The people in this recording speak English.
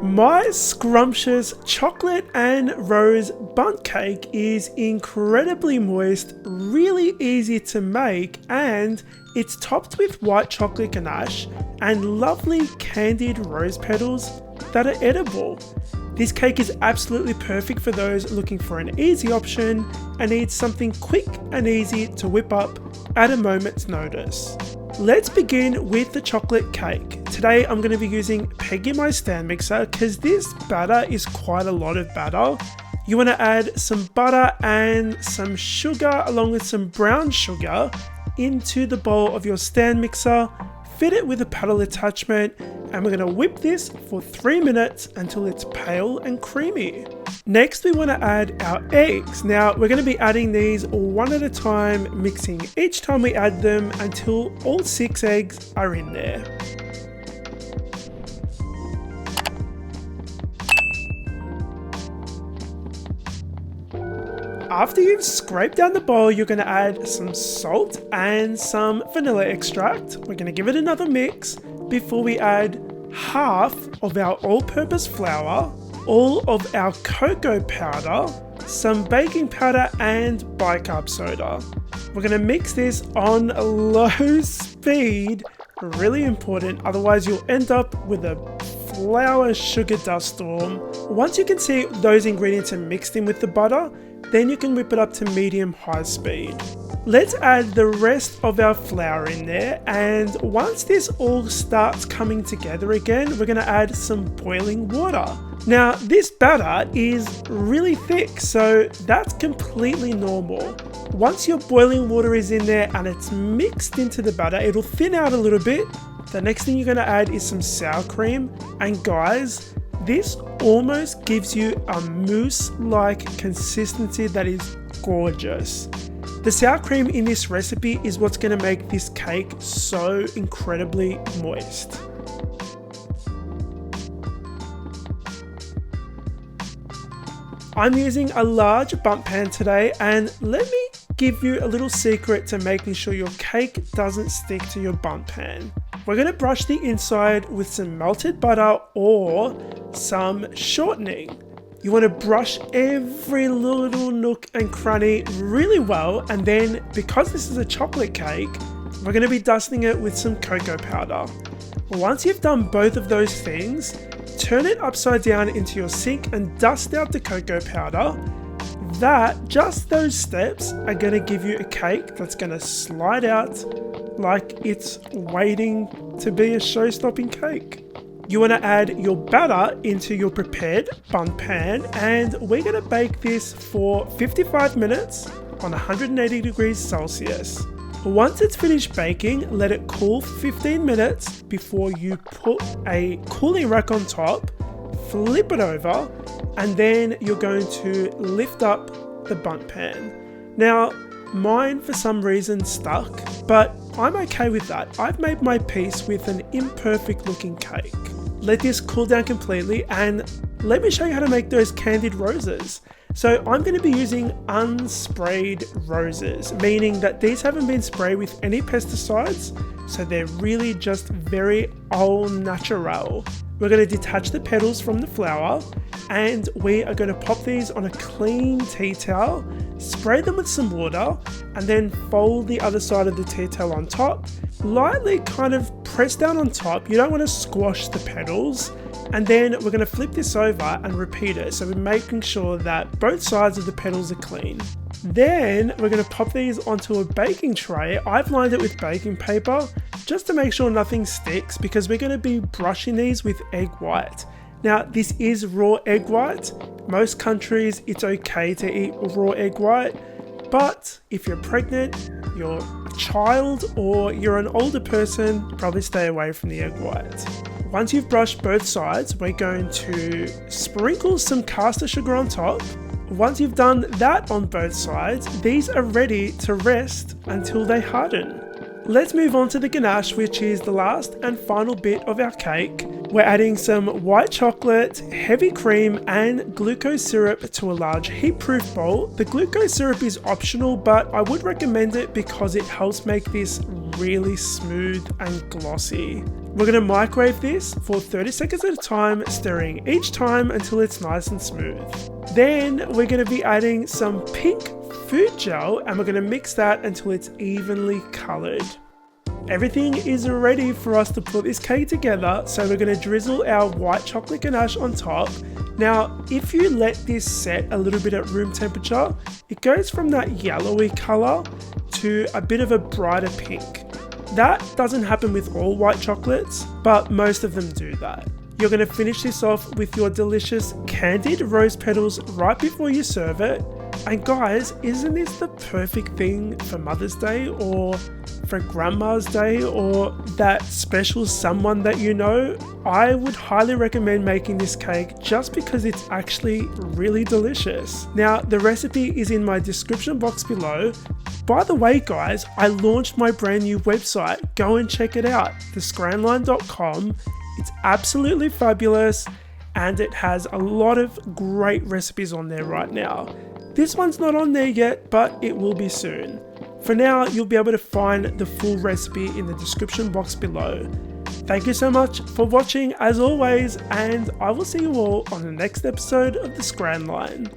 My scrumptious chocolate and rose bundt cake is incredibly moist, really easy to make, and it's topped with white chocolate ganache and lovely candied rose petals that are edible. This cake is absolutely perfect for those looking for an easy option and need something quick and easy to whip up at a moment's notice. Let's begin with the chocolate cake. Today I'm going to be using Peggy my stand mixer because this batter is quite a lot of batter. You want to add some butter and some sugar along with some brown sugar into the bowl of your stand mixer. Fit it with a paddle attachment and we're going to whip this for 3 minutes until it's pale and creamy. Next we want to add our eggs. Now we're going to be adding these one at a time, mixing each time we add them until all 6 eggs are in there. After you've scraped down the bowl, you're going to add some salt and some vanilla extract. We're going to give it another mix before we add half of our all-purpose flour, all of our cocoa powder, some baking powder and bicarb soda. We're going to mix this on low speed, really important, otherwise you'll end up with a flour sugar dust storm. Once you can see those ingredients are mixed in with the butter, then you can whip it up to medium-high speed. Let's add the rest of our flour in there, and once this all starts coming together again, we're going to add some boiling water. Now this batter is really thick, so that's completely normal. Once your boiling water is in there and it's mixed into the batter, it'll thin out a little bit. The next thing you're going to add is some sour cream, and guys, this almost gives you a mousse-like consistency that is gorgeous. The sour cream in this recipe is what's going to make this cake so incredibly moist. I'm using a large bundt pan today, and let me give you a little secret to making sure your cake doesn't stick to your bundt pan. We're going to brush the inside with some melted butter or some shortening. You want to brush every little nook and cranny really well, and then because this is a chocolate cake, we're going to be dusting it with some cocoa powder. Once you've done both of those things, turn it upside down into your sink and dust out the cocoa powder. Just those steps are going to give you a cake that's going to slide out like it's waiting to be a show-stopping cake. You want to add your batter into your prepared bundt pan, and we're going to bake this for 55 minutes on 180 degrees Celsius. Once it's finished baking, let it cool for 15 minutes before you put a cooling rack on top, flip it over, and then you're going to lift up the bundt pan. Now, mine for some reason stuck, but I'm okay with that. I've made my peace with an imperfect looking cake. Let this cool down completely, and let me show you how to make those candied roses. So I'm going to be using unsprayed roses, meaning that these haven't been sprayed with any pesticides, so they're really just very au naturel. We're going to detach the petals from the flower, and we are going to pop these on a clean tea towel, spray them with some water, and then fold the other side of the tea towel on top. Lightly kind of press down on top. You don't want to squash the petals. And then we're going to flip this over and repeat it. So we're making sure that both sides of the petals are clean. Then we're going to pop these onto a baking tray. I've lined it with baking paper just to make sure nothing sticks, because we're going to be brushing these with egg white. Now this is raw egg white. Most countries it's okay to eat raw egg white, but if you're pregnant, you're a child, or you're an older person, probably stay away from the egg white. Once you've brushed both sides, we're going to sprinkle some caster sugar on top. Once you've done that on both sides, these are ready to rest until they harden. Let's move on to the ganache, which is the last and final bit of our cake. We're adding some white chocolate, heavy cream, and glucose syrup to a large heat-proof bowl. The glucose syrup is optional, but I would recommend it because it helps make this really smooth and glossy. We're going to microwave this for 30 seconds at a time, stirring each time until it's nice and smooth. Then we're going to be adding some pink food gel, and we're going to mix that until it's evenly coloured. Everything is ready for us to put this cake together, so we're going to drizzle our white chocolate ganache on top. Now, if you let this set a little bit at room temperature, it goes from that yellowy colour to a bit of a brighter pink. That doesn't happen with all white chocolates, but most of them do that. You're going to finish this off with your delicious candied rose petals right before you serve it. And guys, isn't this the perfect thing for Mother's Day or for Grandma's Day or that special someone that you know? I would highly recommend making this cake just because it's actually really delicious. Now, the recipe is in my description box below. By the way, guys, I launched my brand new website. Go and check it out, thescranline.com. It's absolutely fabulous and it has a lot of great recipes on there right now. This one's not on there yet, but it will be soon. For now, you'll be able to find the full recipe in the description box below. Thank you so much for watching as always, and I will see you all on the next episode of the Scran Line.